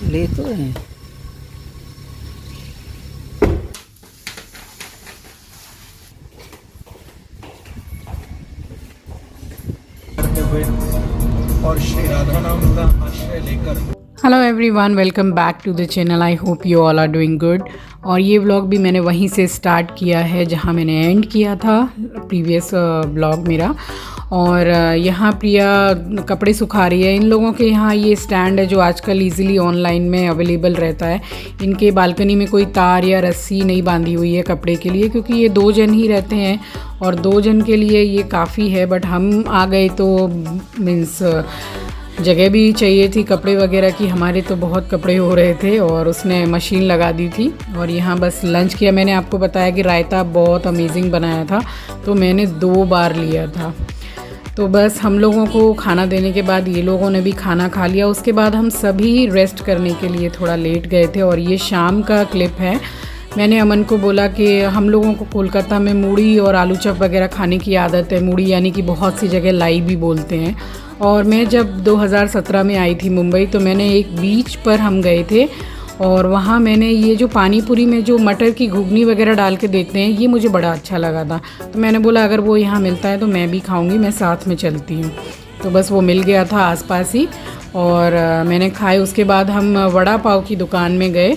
ले तो रहे हैं। और श्री राधा नाम का आश्रय लेकर। Hello everyone, welcome back to the channel. I hope you all are doing good. और ये व्लॉग भी मैंने वहीं से स्टार्ट किया है जहाँ मैंने एंड किया था प्रीवियस व्लॉग मेरा। और यहाँ प्रिया कपड़े सुखा रही है। इन लोगों के यहाँ ये स्टैंड है जो आजकल इजीली ऑनलाइन में अवेलेबल रहता है। इनके बालकनी में कोई तार या रस्सी नहीं बांधी हुई है कपड़े के लिए, क्योंकि ये 2 जन ही रहते हैं और 2 जन के लिए ये काफ़ी है। बट हम आ गए तो मीन्स जगह भी चाहिए थी कपड़े वगैरह की। हमारे तो बहुत कपड़े हो रहे थे और उसने मशीन लगा दी थी। और यहाँ बस लंच किया। मैंने आपको बताया कि रायता बहुत अमेजिंग बनाया था, तो मैंने 2 बार लिया था। तो बस हम लोगों को खाना देने के बाद ये लोगों ने भी खाना खा लिया। उसके बाद हम सभी रेस्ट करने के लिए थोड़ा लेट गए थे। और ये शाम का क्लिप है। मैंने अमन को बोला कि हम लोगों को कोलकाता में मूढ़ी और आलू चप वगैरह खाने की आदत है। मूढ़ी यानी कि बहुत सी जगह लाई भी बोलते हैं। और मैं जब 2017 में आई थी मुंबई, तो मैंने एक बीच पर हम गए थे और वहाँ मैंने ये जो पानी पूरी में जो मटर की घुगनी वगैरह डाल के देते हैं, ये मुझे बड़ा अच्छा लगा था। तो मैंने बोला अगर वो यहाँ मिलता है तो मैं भी खाऊंगी, मैं साथ में चलती हूँ। तो बस वो मिल गया था आसपास ही और मैंने खाए। उसके बाद हम वड़ा पाव की दुकान में गए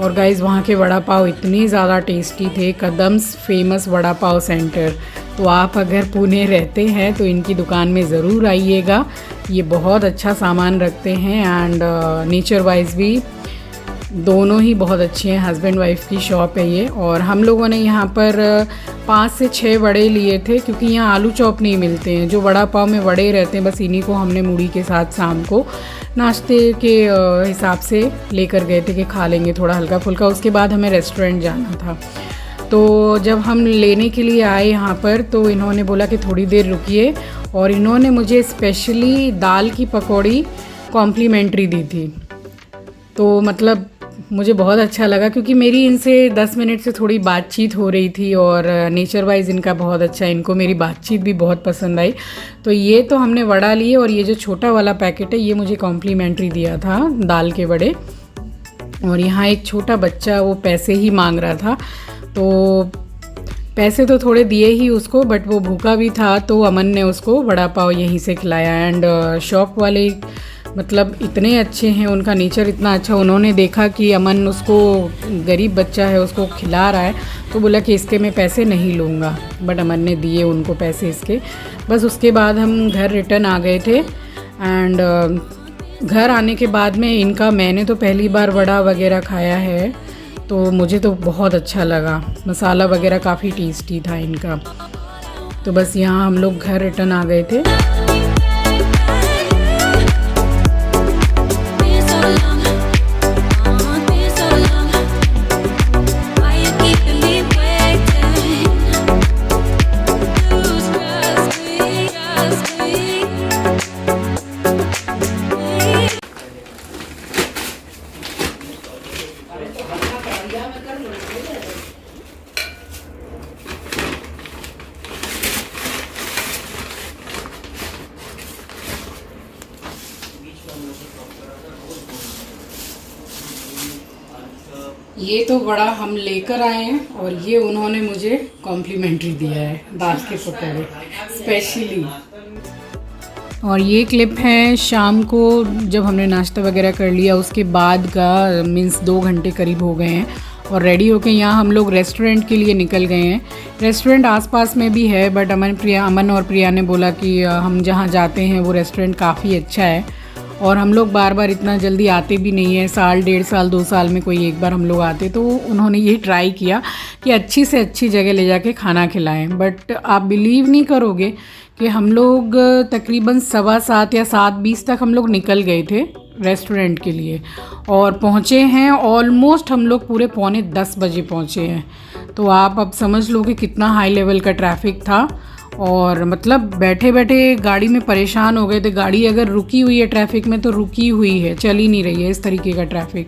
और गाइस वहाँ के वड़ा पाव इतने ज़्यादा टेस्टी थे। Kadam's famous vada pav centre. तो आप अगर पुणे रहते हैं तो इनकी दुकान में ज़रूर आइएगा। ये बहुत अच्छा सामान रखते हैं एंड नेचर वाइज भी दोनों ही बहुत अच्छे हैं। हस्बैंड वाइफ की शॉप है ये। और हम लोगों ने यहाँ पर 5 से 6 वड़े लिए थे, क्योंकि यहाँ आलू चॉप नहीं मिलते हैं। जो वड़ा पाव में वड़े रहते हैं, बस इन्हीं को हमने मूढ़ी के साथ शाम को नाश्ते के हिसाब से लेकर गए थे कि खा लेंगे थोड़ा हल्का फुल्का। उसके बाद हमें रेस्टोरेंट जाना था। तो जब हम लेने के लिए आए यहाँ पर, तो इन्होंने बोला कि थोड़ी देर रुकिए। और इन्होंने मुझे स्पेशली दाल की पकौड़ी कॉम्प्लीमेंट्री दी थी। तो मतलब मुझे बहुत अच्छा लगा, क्योंकि मेरी इनसे 10 मिनट से थोड़ी बातचीत हो रही थी और नेचर वाइज इनका बहुत अच्छा है। इनको मेरी बातचीत भी बहुत पसंद आई। तो ये तो हमने वड़ा लिए और ये जो छोटा वाला पैकेट है ये मुझे कॉम्प्लीमेंट्री दिया था दाल के वड़े। और यहाँ एक छोटा बच्चा वो पैसे ही मांग रहा था, तो पैसे तो थोड़े दिए ही उसको, बट वो भूखा भी था तो अमन ने उसको वड़ा पाव यहीं से खिलाया। एंड शॉप वाले मतलब इतने अच्छे हैं, उनका नेचर इतना अच्छा। उन्होंने देखा कि अमन उसको गरीब बच्चा है उसको खिला रहा है, तो बोला कि इसके मैं पैसे नहीं लूँगा। बट अमन ने दिए उनको पैसे इसके। बस उसके बाद हम घर रिटर्न आ गए थे। एंड घर आने के बाद में इनका मैंने तो पहली बार वड़ा वगैरह खाया है, तो मुझे तो बहुत अच्छा लगा। मसाला वगैरह काफ़ी टेस्टी था इनका। तो बस यहाँ हम लोग घर रिटर्न आ गए थे। ये तो बड़ा हम लेकर आए हैं और ये उन्होंने मुझे कॉम्प्लीमेंट्री दिया है दाल के पकौड़े स्पेशली। और ये क्लिप है शाम को जब हमने नाश्ता वगैरह कर लिया उसके बाद का, मीन्स 2 घंटे करीब हो गए हैं। और रेडी होके यहाँ हम लोग रेस्टोरेंट के लिए निकल गए हैं। रेस्टोरेंट आसपास में भी है, बट अमन और प्रिया ने बोला कि हम जहाँ जाते हैं वो रेस्टोरेंट काफ़ी अच्छा है। और हम लोग बार बार इतना जल्दी आते भी नहीं है, साल 1.5 साल 2 साल में कोई एक बार हम लोग आते। तो उन्होंने यही ट्राई किया कि अच्छी से अच्छी जगह ले जाके खाना खिलाएं। बट आप बिलीव नहीं करोगे कि हम लोग तकरीबन 7:15 या 7:20 तक हम लोग निकल गए थे रेस्टोरेंट के लिए और पहुँचे हैं ऑलमोस्ट हम लोग पूरे 9:45 बजे पहुँचे हैं। तो आप अब समझ लो कि कितना हाई लेवल का ट्रैफिक था। और मतलब बैठे बैठे गाड़ी में परेशान हो गए थे। गाड़ी अगर रुकी हुई है ट्रैफिक में तो रुकी हुई है, चल ही नहीं रही है, इस तरीके का ट्रैफिक।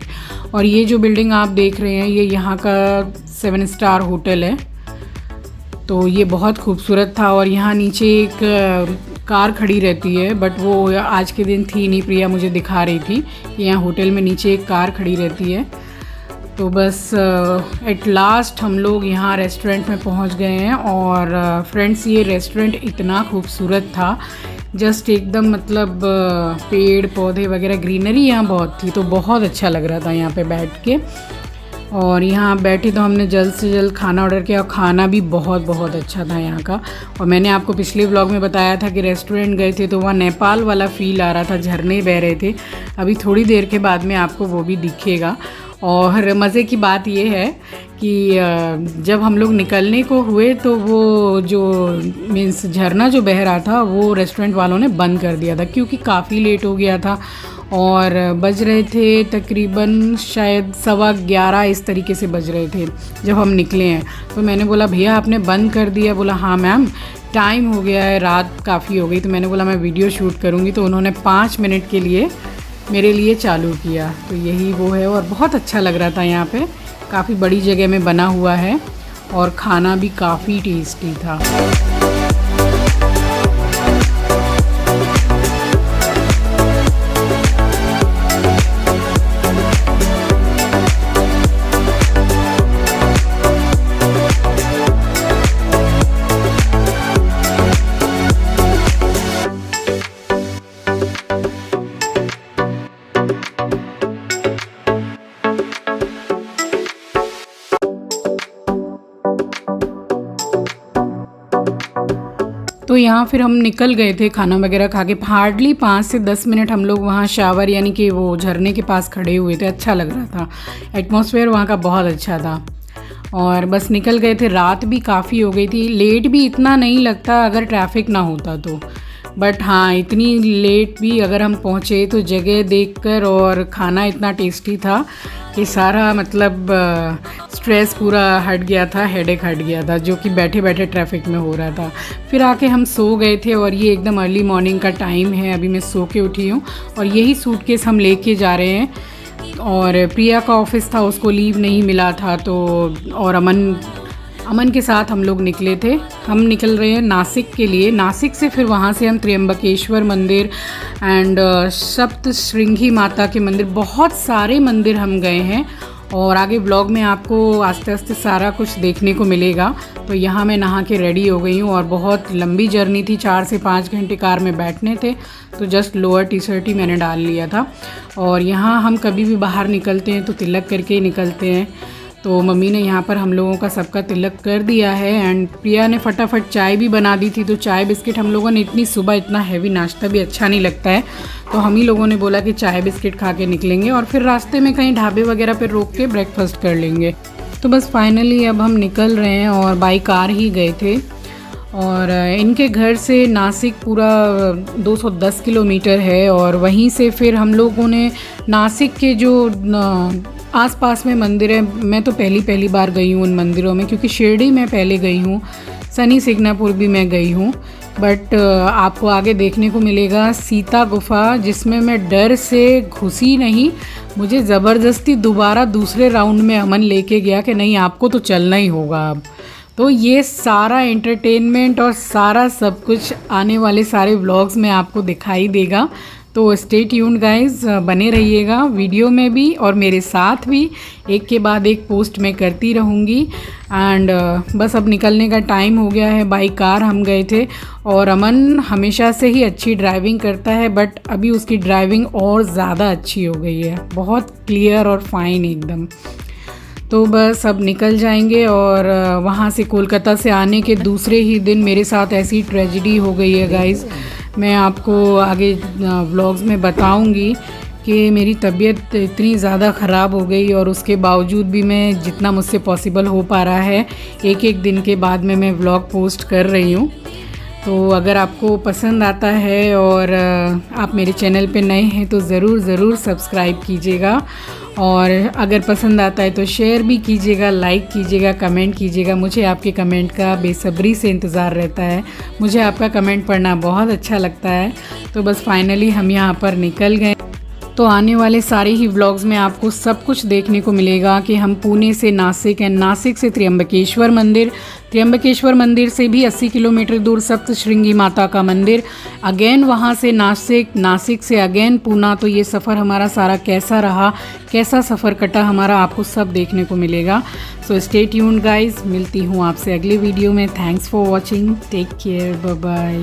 और ये जो बिल्डिंग आप देख रहे हैं ये यहाँ का 7 स्टार होटल है। तो ये बहुत खूबसूरत था। और यहाँ नीचे एक कार खड़ी रहती है, बट वो आज के दिन थी नहीं। प्रिया मुझे दिखा रही थी कि यहाँ होटल में नीचे एक कार खड़ी रहती है। तो बस एट लास्ट हम लोग यहाँ रेस्टोरेंट में पहुँच गए हैं। और फ्रेंड्स, ये रेस्टोरेंट इतना खूबसूरत था, जस्ट एकदम मतलब पेड़ पौधे वगैरह ग्रीनरी यहाँ बहुत थी, तो बहुत अच्छा लग रहा था यहाँ पे बैठ के। और यहाँ बैठे तो हमने जल्द से जल्द खाना ऑर्डर किया, और खाना भी बहुत अच्छा था यहाँ का। और मैंने आपको पिछले व्लॉग में बताया था कि रेस्टोरेंट गए थे तो वहाँ नेपाल वाला फ़ील आ रहा था, झरने बह रहे थे। अभी थोड़ी देर के बाद में आपको वो भी दिखेगा। और मज़े की बात ये है कि जब हम लोग निकलने को हुए तो वो जो मीन्स झरना जो बह रहा था वो रेस्टोरेंट वालों ने बंद कर दिया था, क्योंकि काफ़ी लेट हो गया था और बज रहे थे तकरीबन शायद 11:15 इस तरीके से बज रहे थे जब हम निकले हैं। तो मैंने बोला भैया आपने बंद कर दिया? बोला हाँ मैम, टाइम हो गया है, रात काफ़ी हो गई। तो मैंने बोला मैं वीडियो शूट करूँगी। तो उन्होंने 5 मिनट के लिए मेरे लिए चालू किया। तो यही वो है, और बहुत अच्छा लग रहा था। यहाँ पे काफ़ी बड़ी जगह में बना हुआ है और खाना भी काफ़ी टेस्टी था। तो यहाँ फिर हम निकल गए थे खाना वगैरह खा के। हार्डली 5 से 10 मिनट हम लोग वहाँ शावर यानी कि वो झरने के पास खड़े हुए थे। अच्छा लग रहा था, एटमॉस्फेयर वहाँ का बहुत अच्छा था। और बस निकल गए थे। रात भी काफ़ी हो गई थी। लेट भी इतना नहीं लगता अगर ट्रैफिक ना होता तो, बट हाँ इतनी लेट भी अगर हम पहुँचे तो जगह देखकर और खाना इतना टेस्टी था कि सारा मतलब स्ट्रेस पूरा हट गया था, हेडेक हट गया था, जो कि बैठे बैठे ट्रैफिक में हो रहा था। फिर आके हम सो गए थे। और ये एकदम अर्ली मॉर्निंग का टाइम है, अभी मैं सो के उठी हूँ। और यही सूटकेस हम लेके जा रहे हैं। और प्रिया का ऑफिस था, उसको लीव नहीं मिला था, तो और अमन के साथ हम लोग निकले थे। हम निकल रहे हैं नासिक के लिए। नासिक से फिर वहाँ से हम त्र्यंबकेश्वर मंदिर एंड सप्तश्रृंगी माता के मंदिर, बहुत सारे मंदिर हम गए हैं। और आगे ब्लॉग में आपको आस्ते आस्ते सारा कुछ देखने को मिलेगा। तो यहाँ मैं नहा के रेडी हो गई हूँ। और बहुत लंबी जर्नी थी, 4 से 5 घंटे कार में बैठने थे, तो जस्ट लोअर टी शर्ट ही मैंने डाल लिया था। और यहाँ हम कभी भी बाहर निकलते हैं तो तिलक करके ही निकलते हैं। तो मम्मी ने यहाँ पर हम लोगों का सबका तिलक कर दिया है। एंड प्रिया ने फटाफट चाय भी बना दी थी। तो चाय बिस्किट हम लोगों ने, इतनी सुबह इतना हैवी नाश्ता भी अच्छा नहीं लगता है, तो हम ही लोगों ने बोला कि चाय बिस्किट खा के निकलेंगे और फिर रास्ते में कहीं ढाबे वगैरह पर रोक के ब्रेकफास्ट कर लेंगे। तो बस फाइनली अब हम निकल रहे हैं और बाई कार ही गए थे। और इनके घर से नासिक पूरा 210 किलोमीटर है। और वहीं से फिर हम लोगों ने नासिक के जो आसपास में मंदिर है, मैं तो पहली बार गई हूँ उन मंदिरों में, क्योंकि शिरडी मैं पहले गई हूँ, शनि सिग्नापुर भी मैं गई हूँ। बट आपको आगे देखने को मिलेगा सीता गुफा, जिसमें मैं डर से घुसी नहीं, मुझे ज़बरदस्ती दोबारा दूसरे राउंड में अमन लेके गया कि नहीं आपको तो चलना ही होगा अब। तो ये सारा एंटरटेनमेंट और सारा सब कुछ आने वाले सारे व्लॉग्स में आपको दिखाई देगा। तो स्टे ट्यून्ड गाइस, बने रहिएगा वीडियो में भी और मेरे साथ भी। एक के बाद एक पोस्ट मैं करती रहूँगी। एंड बस अब निकलने का टाइम हो गया है। बाई कार हम गए थे। और अमन हमेशा से ही अच्छी ड्राइविंग करता है, बट अभी उसकी ड्राइविंग और ज़्यादा अच्छी हो गई है, बहुत क्लियर और फाइन एकदम। तो बस अब निकल जाएंगे। और वहाँ से कोलकाता से आने के दूसरे ही दिन मेरे साथ ऐसी ट्रेजेडी हो गई है गाइस, मैं आपको आगे व्लॉग्स में बताऊंगी कि मेरी तबीयत इतनी ज़्यादा ख़राब हो गई। और उसके बावजूद भी मैं जितना मुझसे पॉसिबल हो पा रहा है, एक दिन के बाद में मैं व्लॉग पोस्ट कर रही हूँ। तो अगर आपको पसंद आता है और आप मेरे चैनल पे नए हैं तो ज़रूर सब्सक्राइब कीजिएगा। और अगर पसंद आता है तो शेयर भी कीजिएगा, लाइक कीजिएगा, कमेंट कीजिएगा। मुझे आपके कमेंट का बेसब्री से इंतज़ार रहता है, मुझे आपका कमेंट पढ़ना बहुत अच्छा लगता है। तो बस फाइनली हम यहाँ पर निकल गए। तो आने वाले सारे ही व्लॉग्स में आपको सब कुछ देखने को मिलेगा कि हम पुणे से नासिक एंड नासिक से त्र्यंबकेश्वर मंदिर से भी 80 किलोमीटर दूर सप्तशृंगी माता का मंदिर, अगेन वहाँ से नासिक से अगेन पूना। तो ये सफ़र हमारा सारा कैसा रहा, कैसा सफ़र कटा हमारा, आपको सब देखने को मिलेगा। सो स्टे ट्यून्ड गाइज, मिलती हूँ आपसे अगले वीडियो में। Thanks for watching, take care, bye bye.